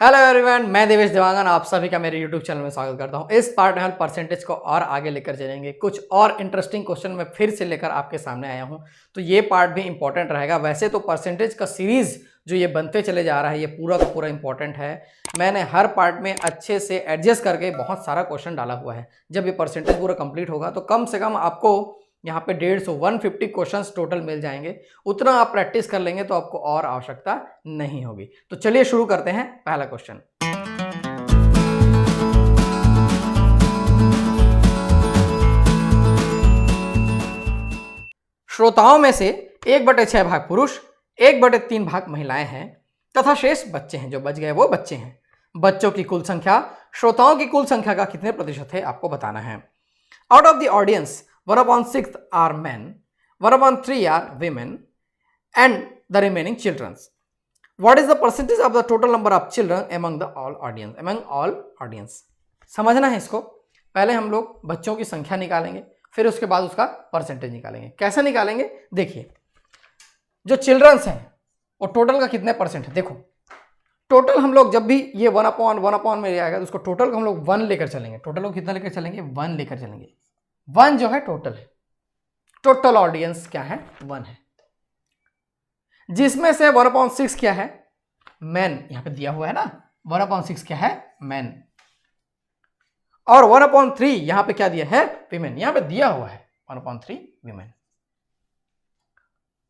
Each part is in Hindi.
हेलो एवरीवन, मैं देवेश देवांगन आप सभी का मेरे यूट्यूब चैनल में स्वागत करता हूं। इस पार्ट में हम परसेंटेज को और आगे लेकर चलेंगे। कुछ और इंटरेस्टिंग क्वेश्चन मैं फिर से लेकर आपके सामने आया हूं, तो ये पार्ट भी इंपॉर्टेंट रहेगा। वैसे तो परसेंटेज का सीरीज जो ये बनते चले जा रहा है ये पूरा का पूरा इंपॉर्टेंट है। मैंने हर पार्ट में अच्छे से एडजस्ट करके बहुत सारा क्वेश्चन डाला हुआ है। जब ये परसेंटेज पूरा कंप्लीट होगा तो कम से कम आपको यहाँ पे 150 क्वेश्चंस टोटल मिल जाएंगे। उतना आप प्रैक्टिस कर लेंगे तो आपको और आवश्यकता नहीं होगी। तो चलिए शुरू करते हैं। पहला क्वेश्चन, श्रोताओं में से 1/6 भाग पुरुष, 1/3 भाग महिलाएं हैं तथा शेष बच्चे हैं। जो बच गए वो बच्चे हैं। बच्चों की कुल संख्या श्रोताओं की कुल संख्या का कितने प्रतिशत है आपको बताना है। Out of the audience 1/6 are men, 1/3 are women and the remaining children. What is the percentage of the total number of children among the all audience? Among all audience. समझना है इसको। पहले हम लोग बच्चों की संख्या निकालेंगे, फिर उसके बाद उसका परसेंटेज निकालेंगे। कैसे निकालेंगे देखिए, जो चिल्ड्रंस हैं वो टोटल का कितने परसेंट है। देखो टोटल हम लोग जब भी ये 1/1 में आएगा तो उसको टोटल को हम लोग 1 लेकर चलेंगे। टोटल को कितना लेकर चलेंगे, 1 लेकर चलेंगे। 1 जो है टोटल है, टोटल ऑडियंस क्या है 1 है, जिसमें से 1/6 क्या है मैन, यहां पे दिया हुआ है ना। 1/6 क्या है मैन, और 1/3 यहां पे क्या दिया है विमेन, यहां पे दिया हुआ है 1/3 विमेन।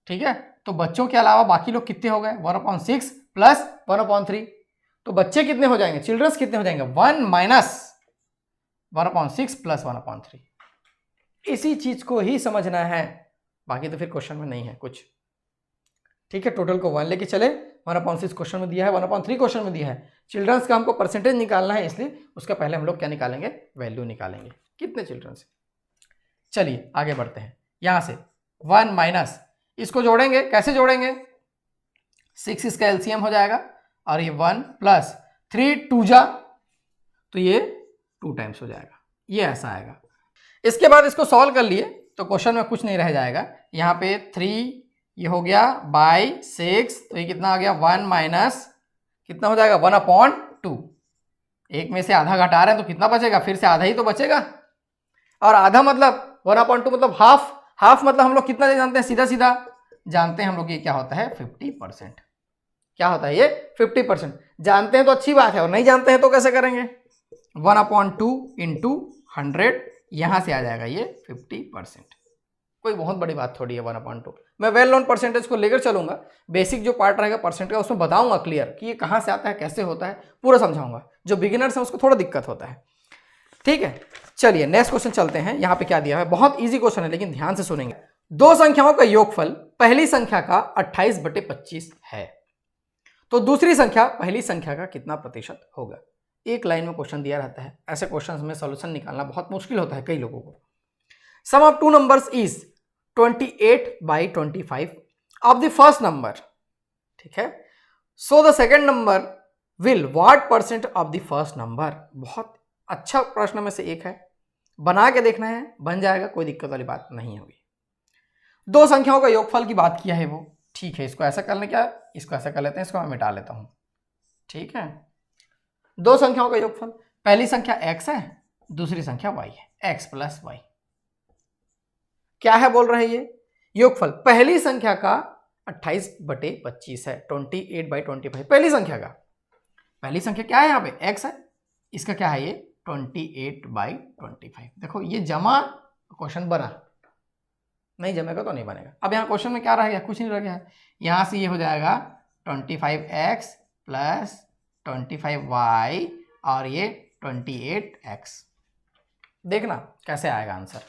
ठीक है, तो बच्चों के अलावा बाकी लोग कितने हो गए 1/6 प्लस 1/3। तो बच्चे कितने हो जाएंगे, चिल्ड्रंस कितने हो जाएंगे 1 माइनस 1/6 प्लस 1/3। इसी चीज को ही समझना है, बाकी तो फिर क्वेश्चन में नहीं है कुछ। ठीक है, टोटल को 1 लेके चले। 1/6 क्वेश्चन में दिया है, 1/3 क्वेश्चन में दिया है। चिल्ड्रंस का हमको परसेंटेज निकालना है, इसलिए उसका पहले हम लोग क्या निकालेंगे, वैल्यू निकालेंगे कितने चिल्ड्रंस। चलिए आगे बढ़ते हैं। यहां से 1 माइनस इसको जोड़ेंगे, कैसे जोड़ेंगे, 6 इसका एलसीएम हो जाएगा और ये 1 प्लस 3 2 जा तो ये 2 टाइम्स हो जाएगा, ये ऐसा आएगा। इसके बाद इसको सॉल्व कर लिए तो क्वेश्चन में कुछ नहीं रह जाएगा। यहाँ पे 3 ये हो गया बाई 6, तो ये कितना आ गया 1 माइनस कितना हो जाएगा 1/2। एक में से आधा घटा रहे हैं तो कितना बचेगा, फिर से आधा ही तो बचेगा। और आधा मतलब 1/2 मतलब हाफ। हाफ मतलब हम लोग कितना जानते हैं, सीधा सीधा जानते हैं हम लोग ये क्या होता है 50%। क्या होता है ये 50%। जानते हैं तो अच्छी बात है, और नहीं जानते हैं तो कैसे करेंगे, 1/2 इंटू 100, यहां से आ जाएगा ये 50%। कोई बहुत बड़ी बात थोड़ी है 1/2। मैं वेल नोन परसेंटेज को लेकर चलूंगा। बेसिक जो पार्ट रहेगा परसेंट का उसमें बताऊंगा क्लियर कि ये कहां से आता है, कैसे होता है, पूरा समझाऊंगा। जो बिगिनर्स है उसको थोड़ा दिक्कत होता है। ठीक है, चलिए नेक्स्ट क्वेश्चन चलते हैं। यहां पे क्या दिया है, बहुत इजी क्वेश्चन है लेकिन ध्यान से सुनेंगे। दो संख्याओं का योगफल पहली संख्या का 28/25 है, तो दूसरी संख्या पहली संख्या का कितना प्रतिशत होगा। एक लाइन में क्वेश्चन दिया रहता है, ऐसे क्वेश्चन में सॉल्यूशन निकालना बहुत मुश्किल होता है कई लोगों को। Sum of two numbers is 28/25 of the first number. ठीक है, so the second number will what percent of the first number. बहुत अच्छा प्रश्न में से एक है, बना के देखना है, बन जाएगा, कोई दिक्कत वाली बात नहीं होगी। दो संख्याओं का योगफल की बात किया है वो। ठीक है, इसको ऐसा कर लें, क्या इसको ऐसा कर लेते हैं, इसको मैं मिटा लेता हूं। ठीक है, दो संख्याओं का योगफल, पहली संख्या x है, दूसरी संख्या y है, x प्लस y। क्या है बोल रहे हैं ये योगफल पहली संख्या का 28/25 है, 28/25 पहली संख्या का। पहली संख्या क्या है यहाँ पे x है, इसका क्या है ये 28/25। देखो ये जमा क्वेश्चन बना, नहीं जमेगा तो नहीं बनेगा। अब यहाँ क्वेश्चन में क्या रह गया, कुछ नहीं रह गया है। यहाँ से ये हो जाएगा 25x प्लस 25y और ये 28x। देखना कैसे आएगा आंसर।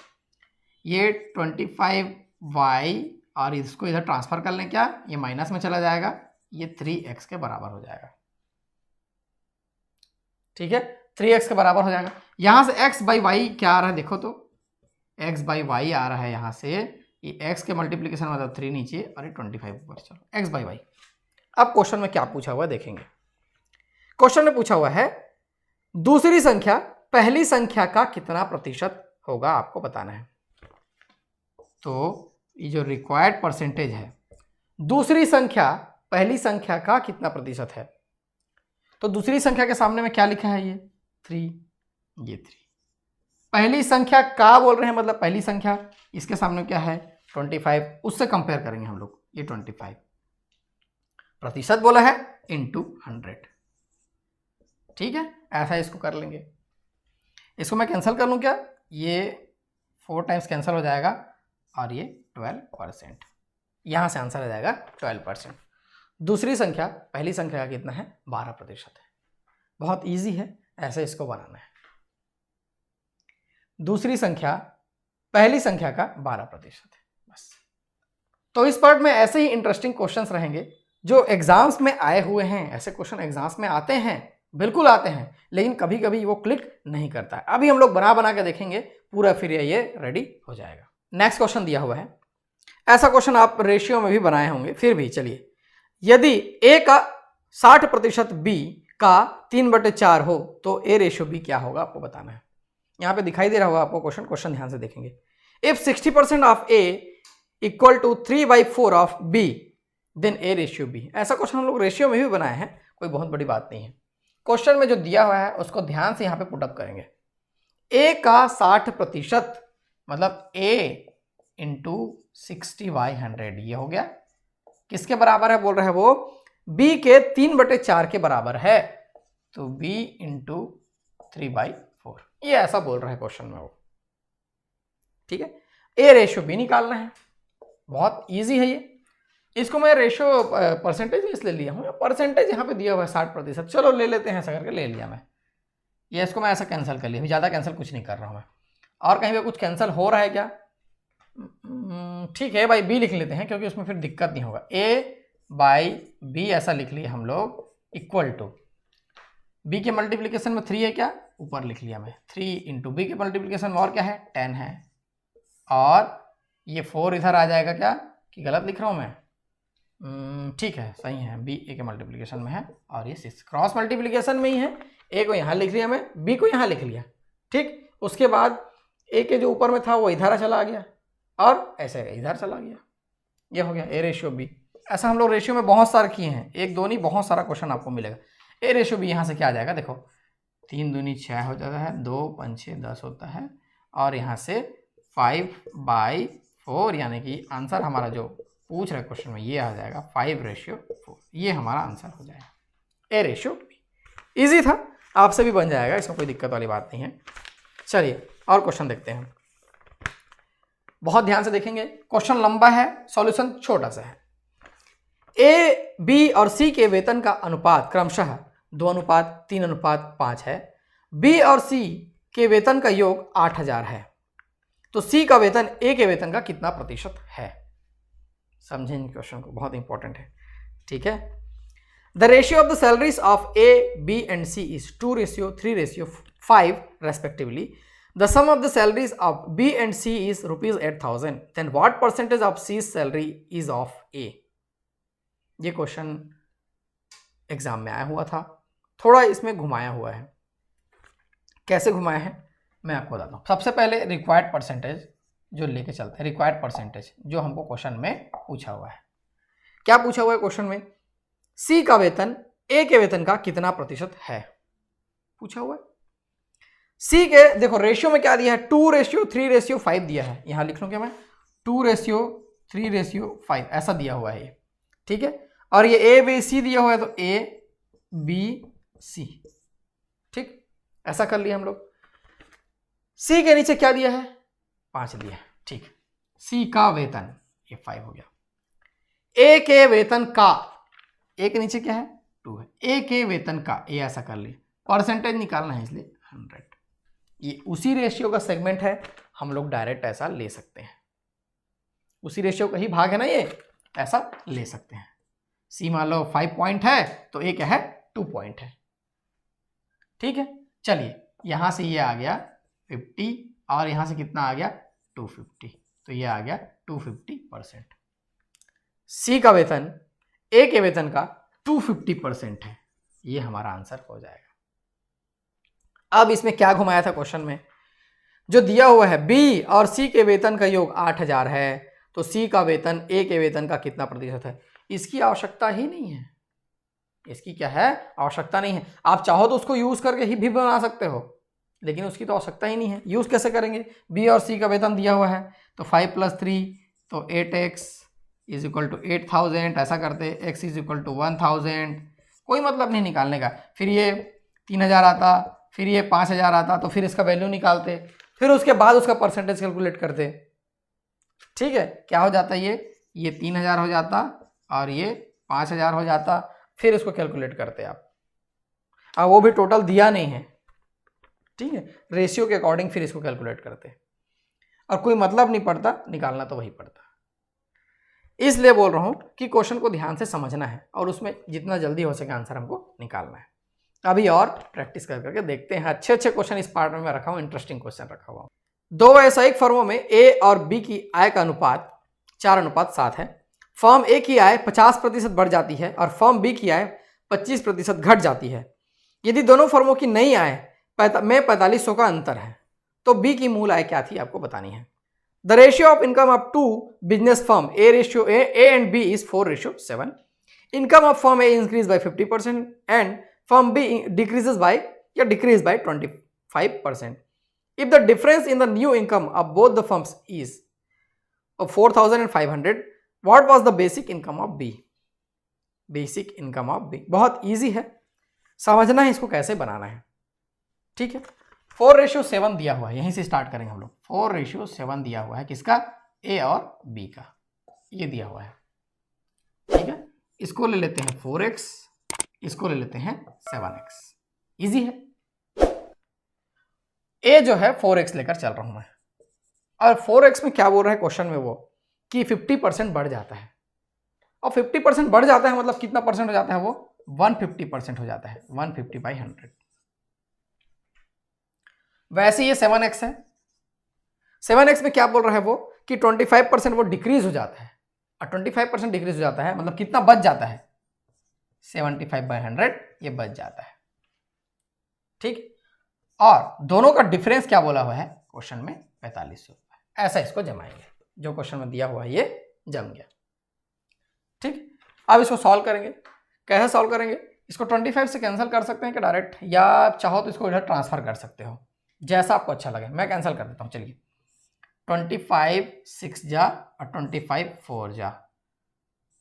ये 25y और इसको इधर ट्रांसफर कर लें, क्या ये माइनस में चला जाएगा, ये 3x के बराबर हो जाएगा। ठीक है, 3x के बराबर हो जाएगा। यहां से x/y क्या आ रहा है देखो तो, x/y आ रहा है यहां से, ये x के मल्टीप्लीकेशन मतलब 3 नीचे और ये 25 ऊपर। चलो x/y। अब क्वेश्चन में क्या पूछा हुआ देखेंगे। क्वेश्चन में पूछा हुआ है दूसरी संख्या पहली संख्या का कितना प्रतिशत होगा आपको बताना है। तो ये जो रिक्वायर्ड परसेंटेज है, दूसरी संख्या पहली संख्या का कितना प्रतिशत है, तो दूसरी संख्या के सामने में क्या लिखा है, ये 3, ये 3। पहली संख्या का बोल रहे हैं, मतलब पहली संख्या, इसके सामने क्या है 25, उससे कंपेयर करेंगे हम लोग, ये 25 प्रतिशत बोला है इंटू 100। ठीक है, ऐसा इसको कर लेंगे। इसको मैं कैंसिल कर लूँ क्या, ये 4 टाइम्स कैंसिल हो जाएगा और ये 12%, यहाँ से आंसर आ जाएगा 12%। दूसरी संख्या पहली संख्या का कितना है 12% है। बहुत इजी है, ऐसे इसको बनाना है। दूसरी संख्या पहली संख्या का 12% है, बस। तो इस पार्ट में ऐसे ही इंटरेस्टिंग क्वेश्चंस रहेंगे जो एग्जाम्स में आए हुए हैं। ऐसे क्वेश्चन एग्जाम्स में आते हैं, बिल्कुल आते हैं, लेकिन कभी कभी वो क्लिक नहीं करता है। अभी हम लोग बना बना के देखेंगे पूरा, फिर ये रेडी हो जाएगा। नेक्स्ट क्वेश्चन दिया हुआ है, ऐसा क्वेश्चन आप रेशियो में भी बनाए होंगे, फिर भी चलिए। यदि ए का 60% बी का 3/4 हो तो ए रेशियो बी क्या होगा, आपको बताना है। यहाँ पे दिखाई दे रहा होगा आपको क्वेश्चन ध्यान से देखेंगे। If 60% of a equal to 3/4 of b then a ratio b. ऐसा क्वेश्चन हम लोग रेशियो में भी बनाए हैं, कोई बहुत बड़ी बात नहीं है। क्वेश्चन में जो दिया हुआ है उसको ध्यान से यहाँ पे पुटअप करेंगे। ए का 60% मतलब ए इंटू 60/100, ये हो गया। किसके बराबर है बोल रहे हैं वो, बी के 3/4 के बराबर है, तो बी इंटू 3/4, ये ऐसा बोल रहा है क्वेश्चन में वो। ठीक है, ए रेशियो बी निकालना है, बहुत इजी है ये। इसको मैं रेशियो परसेंटेज इसलिए लिया हूँ, परसेंटेज यहाँ पे दिया हुआ है 60%, चलो ले लेते हैं, ऐसा करके ले लिया मैं। ये इसको मैं ऐसा कैंसिल कर लिया, ज़्यादा कैंसिल कुछ नहीं कर रहा हूँ मैं। और कहीं पे कुछ कैंसिल हो रहा है क्या, ठीक है भाई बी लिख लेते हैं, क्योंकि उसमें फिर दिक्कत नहीं होगा। ए बाई बी ऐसा लिख लिया हम लोग, इक्वल टू बी के मल्टीप्लिकेशन में 3 है क्या, ऊपर लिख लिया मैं, 3 इंटू बी के मल्टीप्लिकेशन में और क्या है 10 है, और ये 4 इधर आ जाएगा क्या, कि गलत लिख रहा हूँ मैं, ठीक है सही है, बी ए के मल्टीप्लिकेशन में है और ये 6 क्रॉस मल्टीप्लिकेशन में ही है। ए को यहाँ लिख लिया मैं, बी को यहाँ लिख लिया, ठीक। उसके बाद ए के जो ऊपर में था वो इधर चला गया और ऐसे इधर चला गया, ये हो गया ए रेशियो बी। ऐसा हम लोग रेशियो में बहुत सारे किए हैं, 1 2 नहीं, बहुत सारा क्वेश्चन आपको मिलेगा। ए रेशियो बी यहाँ से क्या आ जाएगा, देखो 3 दूनी 6 हो जाता है, 2 5 6 10 होता है, और यहाँ से 5/4, यानी कि आंसर हमारा जो पूछ रहे क्वेश्चन में ये आ जाएगा 5/4, ये हमारा आंसर हो जाएगा ए रेशियो बी। ईजी था, आपसे भी बन जाएगा, इसमें कोई दिक्कत वाली बात नहीं है। चलिए और क्वेश्चन देखते हैं, बहुत ध्यान से देखेंगे। क्वेश्चन लंबा है, सॉल्यूशन छोटा सा है। ए बी और सी के वेतन का अनुपात क्रमशः 2:3:5 है। बी और सी के वेतन का योग 8000 है, तो सी का वेतन ए के वेतन का कितना प्रतिशत है। समझेंगे क्वेश्चन को, बहुत इंपॉर्टेंट है। ठीक है, the ratio of the salaries of a b and c is 2:3:5 respectively. The sum of the salaries of B and C is ₹8,000. Then what percentage of C's salary is of A? ये क्वेश्चन एग्जाम में आया हुआ था, थोड़ा इसमें घुमाया हुआ है। कैसे घुमाया है मैं आपको बताता हूँ। सबसे पहले रिक्वायर्ड परसेंटेज जो लेके चलते हैं, रिक्वायर्ड परसेंटेज जो हमको क्वेश्चन में पूछा हुआ है। क्या पूछा हुआ है क्वेश्चन में, C का वेतन A के वेतन का कितना प्रतिशत है, पूछा हुआ है। सी के देखो रेशियो में क्या दिया है, 2:3:5 दिया है, यहां लिख लूं क्या मैं, 2:3:5 ऐसा दिया हुआ है ये। ठीक है, और ये ए बी सी दिया हुआ है, तो ए बी सी, ठीक, ऐसा कर लिया हम लोग। सी के नीचे क्या दिया है, 5 दिया है, ठीक। सी का वेतन ये 5 हो गया। ए के वेतन का, ए के नीचे क्या है 2 है, ए के वेतन का, ये ऐसा कर लिया। परसेंटेज निकालना है इसलिए 100, ये उसी रेशियो का सेगमेंट है, हम लोग डायरेक्ट ऐसा ले सकते हैं, उसी रेशियो का ही भाग है ना ये, ऐसा ले सकते हैं। सी मान लो 5 पॉइंट है, तो ए क्या है 2 पॉइंट है। ठीक है, चलिए यहां से ये आ गया 50 और यहां से कितना आ गया 250, तो ये आ गया 250%। सी का वेतन ए के वेतन का 250% है, ये हमारा आंसर हो जाएगा। अब इसमें क्या घुमाया था क्वेश्चन में, जो दिया हुआ है बी और सी के वेतन का योग 8000 है, तो सी का वेतन ए के वेतन का कितना प्रतिशत है, इसकी आवश्यकता ही नहीं है। इसकी क्या है, आवश्यकता नहीं है। आप चाहो तो उसको यूज करके ही भी बना सकते हो, लेकिन उसकी तो आवश्यकता ही नहीं है। यूज कैसे करेंगे, बी और सी का वेतन दिया हुआ है, तो 5 + 3 तो 8x इज इक्वल टू 8000, ऐसा करते x इज इक्वल टू 1000। कोई मतलब नहीं निकालने का। फिर ये 3000 आता, फिर ये 5000 आता, तो फिर इसका वैल्यू निकालते, फिर उसके बाद उसका परसेंटेज कैलकुलेट करते। ठीक है, क्या हो जाता है, ये 3000 हो जाता और ये 5000 हो जाता, फिर इसको कैलकुलेट करते आप। अब वो भी टोटल दिया नहीं है, ठीक है, रेशियो के अकॉर्डिंग फिर इसको कैलकुलेट करते, और कोई मतलब नहीं पड़ता, निकालना तो वही पड़ता। इसलिए बोल रहा हूं कि क्वेश्चन को ध्यान से समझना है और उसमें जितना जल्दी हो सके आंसर हमको निकालना है। अभी और प्रैक्टिस कर करके देखते हैं। अच्छे अच्छे क्वेश्चन इस पार्ट में मैं रखा हूं, इंटरेस्टिंग क्वेश्चन रखा हुआ हूं। दो व्यावसायिक फर्मों में ए और बी की आय का अनुपात 4:7 है। फर्म ए की आय 50% बढ़ जाती है और फर्म बी की आय 25% घट जाती है। यदि दोनों फर्मों की नई आय में 4500 का अंतर है, तो बी की मूल आय क्या थी, आपको बतानी है। The ratio of income of two business firm A and B is 4:7. Income of firm A increased by 50% and firm B decreased by 25%. If the difference in the new income of both the firms is 4500, what was the basic income of B? Basic income of B बहुत easy है, समझना है इसको कैसे बनाना है। ठीक है, 4:7 दिया हुआ है, यहीं से स्टार्ट करेंगे हम लोग। 4:7 दिया हुआ है किसका, ए और बी का, ये दिया हुआ है। ठीक है, इसको ले लेते हैं 4x, इसको ले लेते हैं 7x, इजी है। ए जो है 4x लेकर चल रहा हूं मैं, और 4x में क्या बोल रहा है क्वेश्चन में, वो कि 50% बढ़ जाता है, और 50% बढ़ जाता है मतलब कितना परसेंट हो जाता है, वो 150% हो जाता है, 150/100। वैसे ये 7x है, 7x में क्या बोल रहा है वो कि 25% वो डिक्रीज हो जाता है, और 25% डिक्रीज हो जाता है मतलब कितना बच जाता है, 75/100 ये बच जाता है। ठीक, और दोनों का डिफरेंस क्या बोला हुआ है क्वेश्चन में, 4500। ऐसा इसको जमाएंगे, जो क्वेश्चन में दिया हुआ है ये जम गया। ठीक, अब इसको सॉल्व करेंगे। कैसे सॉल्व करेंगे, इसको 25 से कैंसिल कर सकते हैं कि डायरेक्ट, या चाहो तो इसको इधर ट्रांसफर कर सकते हो, जैसा आपको अच्छा लगे। मैं कैंसिल कर देता हूं, चलिए 25 6 जा और 25 4 जा,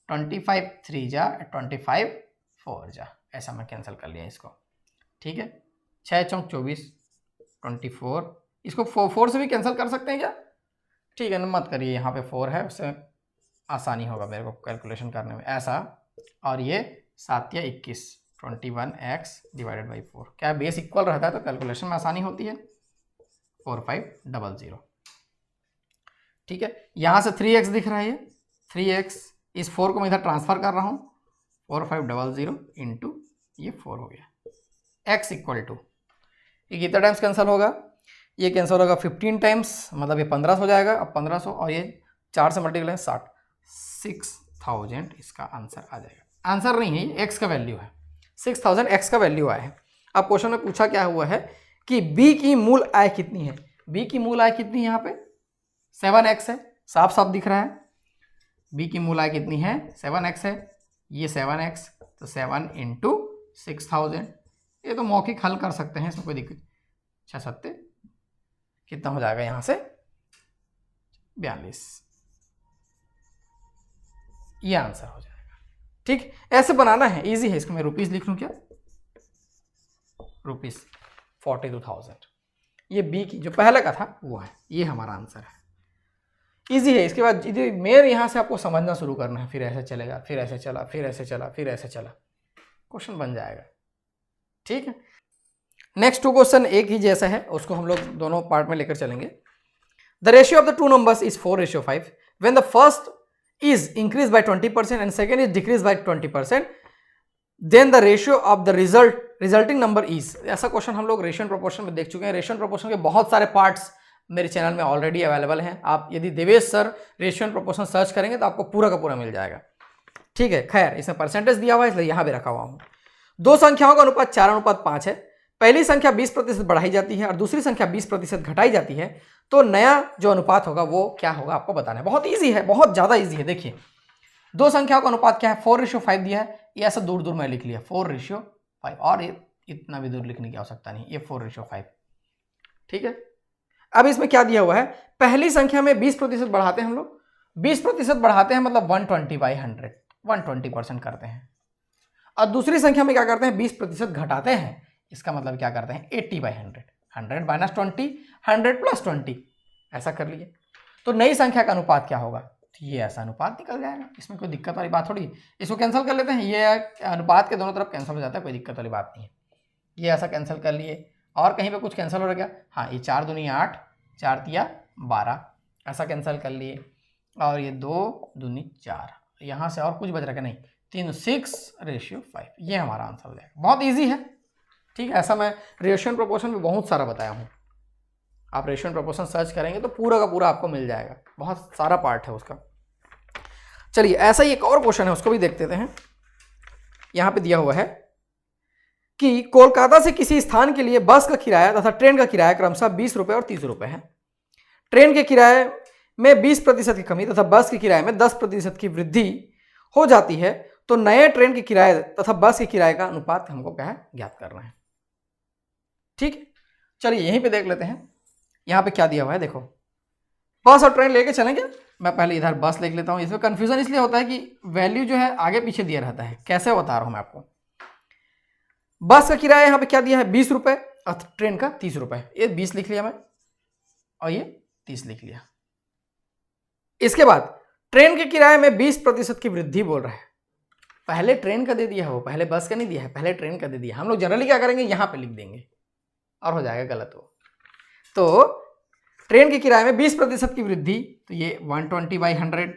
25 3 जा, 25 4 जा, ऐसा मैं कैंसिल कर लिया इसको। ठीक है, 6 चौक 24, 24, इसको 4 से भी कैंसिल कर सकते हैं क्या, ठीक है ना, मत करिए, यहाँ पे 4 है, उससे आसानी होगा मेरे को कैलकुलेशन करने में, ऐसा। और ये 7 या 21, 21x डिवाइडेड बाई 4, क्या बेस इक्वल रहता है तो कैलकुलेशन में आसानी होती है, 4500। ठीक है, यहाँ से 3x दिख रहा है, ये 3x, इस 4 को मैं इधर ट्रांसफर कर रहा हूँ, 4500 इंटू ये 4 हो गया, x इक्वल टू, ये कितना टाइम्स कैंसिल होगा, ये कैंसिल होगा 15 टाइम्स, मतलब ये 1500 हो जाएगा। अब 1500 और ये 4 से मल्टीप्लाई 60, 6000 इसका आंसर आ जाएगा। आंसर नहीं है, ये x का वैल्यू है, 6000 x का वैल्यू आया है। अब क्वेश्चन में पूछा क्या हुआ है कि b की मूल आय कितनी है, b की मूल आय कितनी है, यहाँ पे 7x है, साफ साफ दिख रहा है। b की मूल आय कितनी है, 7x है, ये 7x, तो 7 इंटू 6000, ये तो मौखिक हल कर सकते हैं, इसमें कोई दिक्कत। 6 7 कितना हो जाएगा यहाँ से, 42, ये आंसर हो जाएगा। ठीक, ऐसे बनाना है, इजी है। इसको मैं रुपीस लिख लूँ क्या, रुपीस 42,000, ये बी की जो पहले का था वो है, ये हमारा आंसर है। इजी है। इसके बाद मेरे यहाँ से आपको समझना शुरू करना है, फिर ऐसे चलेगा, फिर ऐसे चला, फिर ऐसे चला, फिर ऐसे चला, क्वेश्चन बन जाएगा। ठीक है, नेक्स्ट 2 क्वेश्चन एक ही जैसा है, उसको हम लोग दोनों पार्ट में लेकर चलेंगे। The ratio of the 2 numbers is 4:5 when the first is increased by 20% and second is decreased by 20%, then the ratio of the resulting number is। ऐसा क्वेश्चन हम लोग रेशियो एंड प्रोपोर्शन में देख चुके हैं। रेशियो एंड प्रोपोर्शन के बहुत सारे पार्ट्स मेरे चैनल में ऑलरेडी अवेलेबल हैं। आप यदि Devesh sir ratio and proportion search करेंगे तो आपको पूरा का पूरा मिल जाएगा। ठीक है, खैर इसमें परसेंटेज दिया हुआ है इसलिए यहाँ भी रखा हुआ हूँ। 2 संख्याओं का अनुपात 4:5 है। पहली संख्या 20% बढ़ाई जाती है और दूसरी संख्या 20% घटाई जाती है, तो नया जो अनुपात होगा वो क्या होगा आपको बताना है। बहुत ईजी है, बहुत ज़्यादा ईजी है। देखिए 2 संख्याओं का अनुपात क्या है, 4:5 दिया है, ये ऐसा दूर दूर में लिख लिया 4:5 और ये इतना भी दूर लिखने की आवश्यकता नहीं, ये 4:5। ठीक है, अब इसमें क्या दिया हुआ है, पहली संख्या में 20% बढ़ाते हैं हम लोग, 20% बढ़ाते हैं मतलब 120/100, 120% करते हैं। और दूसरी संख्या में क्या करते हैं, 20% घटाते हैं, इसका मतलब क्या करते हैं 80/100, 100 - 20, 100 + 20, ऐसा कर लिए। तो नई संख्या का अनुपात क्या होगा, तो ये ऐसा अनुपात निकल जाएगा, इसमें कोई दिक्कत वाली बात थोड़ी है। इसको कैंसिल कर लेते हैं, ये अनुपात के दोनों तरफ कैंसिल हो जाता है, कोई दिक्कत वाली बात नहीं है। ये ऐसा कैंसिल कर लिए, और कहीं पे कुछ कैंसिल हो गया, हाँ ये 4 दूनी 8, 4 तिया 12, ऐसा कैंसिल कर लिए, और ये 2 दूनी 4, यहाँ से और कुछ बच रहा नहीं, 3 6:5, ये हमारा आंसर हो जाएगा। बहुत ईजी है, ठीक है। ऐसा मैं रेशियो एंड प्रोपोर्शन में बहुत सारा बताया हूँ, आप रेशियो एंड प्रोपोर्शन सर्च करेंगे तो पूरा का पूरा आपको मिल जाएगा, बहुत सारा पार्ट है उसका। चलिए ऐसा ही एक और क्वेश्चन है, उसको भी देख लेते हैं। यहाँ पे दिया हुआ है कि कोलकाता से किसी स्थान के लिए बस का किराया तथा ट्रेन का किराया क्रमशः 20 रुपये और 30 रुपये है। ट्रेन के किराए में 20% की कमी तथा बस के किराए में 10% की वृद्धि हो जाती है, तो नए ट्रेन के किराए तथा बस के किराए का अनुपात हमको क्या है, ज्ञात करना है। ठीक है, चलिए यहीं पे देख लेते हैं। यहाँ पे क्या दिया हुआ है, देखो बस और ट्रेन लेके चलेंगे। मैं पहले इधर बस लिख लेता हूँ, इसमें कंफ्यूजन इसलिए होता है कि वैल्यू जो है आगे पीछे दिया रहता है, कैसे बता रहा हूँ मैं आपको। बस का किराया यहाँ पे क्या दिया है 20 रुपये और ट्रेन का 30 रुपये, ये 20 लिख लिया मैं और ये 30 लिख लिया। इसके बाद ट्रेन के किराए में 20% की वृद्धि बोल रहा है, पहले ट्रेन का दे दिया है वो, पहले बस का नहीं दिया है, पहले ट्रेन का दे दिया। हम लोग जनरली क्या करेंगे, यहाँ पे लिख देंगे और हो जाएगा गलत हो। तो ट्रेन के किराए में 20% की वृद्धि, तो ये 120/100।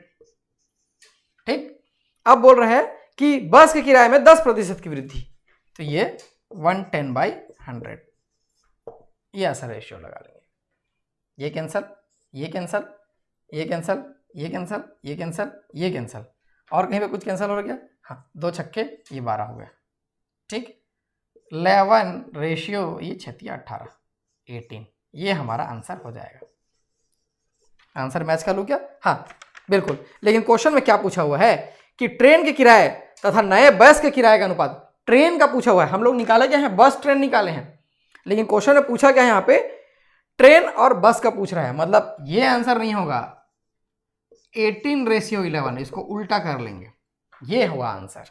ठीक, अब बोल रहा है कि बस के किराए में 10% की वृद्धि, तो ये 110/100, ये ऐसा रेशियो लगा लेंगे। ये कैंसल, ये कैंसल, ये कैंसल, ये कैंसल, ये कैंसल, ये कैंसल, और कहीं पे कुछ कैंसल हो गया, हाँ 2 छक्के ये 12 हो गया। ठीक, 11 रेशियो ये 6×18, 18, ये हमारा आंसर हो जाएगा। आंसर मैच कर लूँ क्या, हाँ बिल्कुल। लेकिन क्वेश्चन में क्या पूछा हुआ है कि ट्रेन के किराए तथा नए बस के किराए का अनुपात, ट्रेन का पूछा हुआ है, हम लोग निकाले क्या है, बस ट्रेन निकाले हैं, लेकिन क्वेश्चन में पूछा क्या है यहाँ पे, ट्रेन और बस का पूछ रहा है, मतलब ये आंसर नहीं होगा 18:11, इसको उल्टा कर लेंगे, ये हुआ आंसर।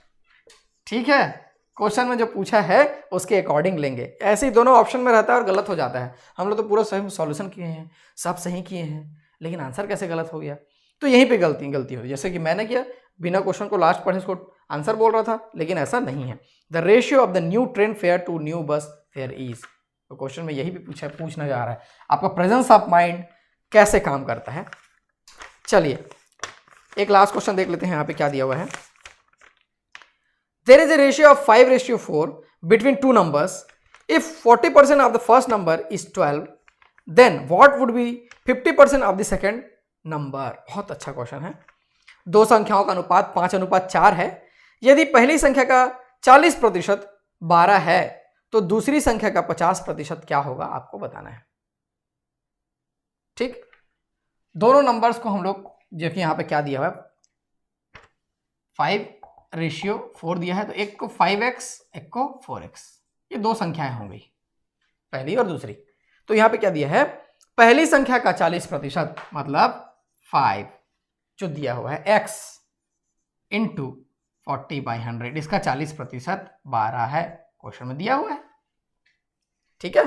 ठीक है, क्वेश्चन में जो पूछा है उसके अकॉर्डिंग लेंगे, ऐसे ही दोनों ऑप्शन में रहता है और गलत हो जाता है। हम लोग तो पूरा सही सॉल्यूशन किए हैं, सब सही किए हैं, लेकिन आंसर कैसे गलत हो गया, तो यहीं पे गलती हुई। जैसे कि मैंने किया, बिना क्वेश्चन को लास्ट पढ़े इसको आंसर बोल रहा था, लेकिन ऐसा नहीं है। The ratio of the new train fare to new bus fare is, तो क्वेश्चन में यही भी पूछना जा रहा है, आपका प्रेजेंस ऑफ माइंड कैसे काम करता है। चलिए एक लास्ट क्वेश्चन देख लेते हैं, यहाँ पे क्या दिया हुआ है। There is a ratio of 5:4 between two numbers. If 40% of the first number is 12, then what would be 50% of the second number? बहुत अच्छा क्वेश्चन है। दो संख्याओं का अनुपात 5:4 है। यदि पहली संख्या का 40% 12 है, तो दूसरी संख्या का 50% क्या होगा, आपको बताना है। ठीक, दोनों नंबर्स को हम लोग, जो कि यहाँ पे क्या दिया हुआ है 5:4 दिया है, तो एक को 5x एक को 4x, ये दो संख्याएं हो गई, पहली और दूसरी। तो यहां पे क्या दिया है, पहली संख्या का 40% मतलब 5 जो दिया हुआ है x इंटू 40/100, इसका 40% 12 है, क्वेश्चन में दिया हुआ है। ठीक है,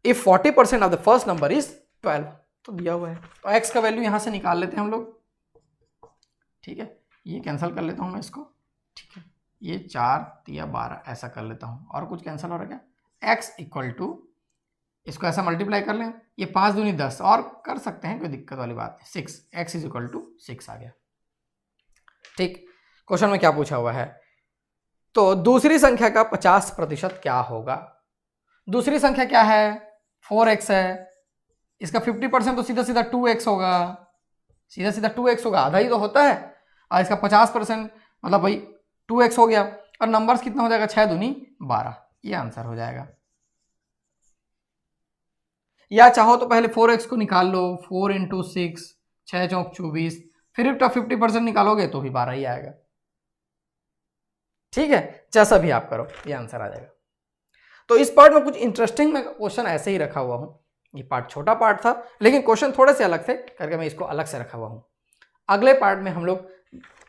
if 40% of the first number is 12, तो दिया हुआ है, तो x का वैल्यू यहां से निकाल लेते हैं हम लोग। ठीक है, ये कैंसिल कर लेता हूं मैं इसको। ठीक है, ये 4×3=12 ऐसा कर लेता हूं, और कुछ कैंसिल हो रहा है क्या, x इक्वल टू, इसको ऐसा मल्टीप्लाई कर लें, ये 5 दूनी 10, और कर सकते हैं, कोई दिक्कत वाली बात नहीं, 6, x इज इक्वल टू 6 आ गया। ठीक, क्वेश्चन में क्या पूछा हुआ है, तो दूसरी संख्या का 50% क्या होगा। दूसरी संख्या क्या है, 4x है, इसका 50% तो सीधा सीधा 2x होगा, सीधा सीधा 2x होगा, आधा ही तो होता है, और इसका 50% मतलब भाई 2x हो गया, और नंबर्स कितना हो जाएगा, 6 दूनी 12, ये आंसर हो जाएगा। या चाहो तो पहले 4x को निकाल लो, 4 × 6, 6×4 = 24, फिर 50% निकालोगे तो भी 12 ही आएगा। ठीक है, जैसा भी आप करो ये आंसर आ जाएगा। तो इस पार्ट में कुछ इंटरेस्टिंग मैं क्वेश्चन ऐसे ही रखा हुआ हूँ। ये पार्ट छोटा पार्ट था लेकिन क्वेश्चन थोड़े से अलग थे करके मैं इसको अलग से रखा हुआ हूँ। अगले पार्ट में हम लोग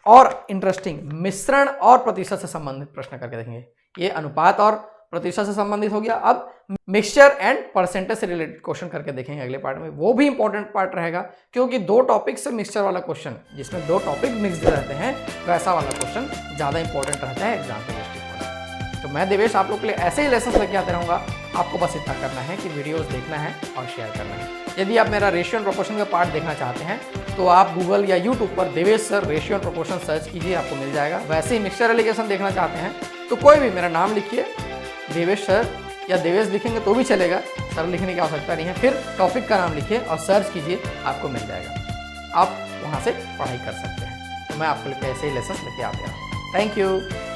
और इंटरेस्टिंग मिश्रण और प्रतिशत से संबंधित प्रश्न करके देखेंगे। ये अनुपात और प्रतिशत से संबंधित हो गया। अब मिक्सचर एंड परसेंटेज से रिलेटेड क्वेश्चन करके देखेंगे अगले पार्ट में। वो भी इंपॉर्टेंट पार्ट रहेगा क्योंकि 2 टॉपिक से मिक्सचर वाला क्वेश्चन, जिसमें 2 टॉपिक मिक्स रहते हैं, वैसा वाला क्वेश्चन ज़्यादा इंपॉर्टेंट रहता है एग्जाम के दृष्टिकोण से। तो मैं देवेश आप लोग के लिए ऐसे ही लेसन लेके आते रहूँगा। आपको बस इतना करना है कि वीडियोज़ देखना है और शेयर करना है। यदि आप मेरा रेशियो एंड प्रोपोर्शन का पार्ट देखना चाहते हैं तो आप गूगल या यूट्यूब पर Devesh sir ratio and proportion search कीजिए, आपको मिल जाएगा। वैसे ही मिक्सचर एलिगेशन देखना चाहते हैं तो कोई भी मेरा नाम लिखिए, देवेश सर या देवेश लिखेंगे तो भी चलेगा, सर लिखने की आवश्यकता नहीं है। फिर टॉपिक का नाम लिखिए और सर्च कीजिए, आपको मिल जाएगा। आप वहाँ से पढ़ाई कर सकते हैं। तो मैं आपको ऐसे ही लेसन लेके आते हैं। Thank you.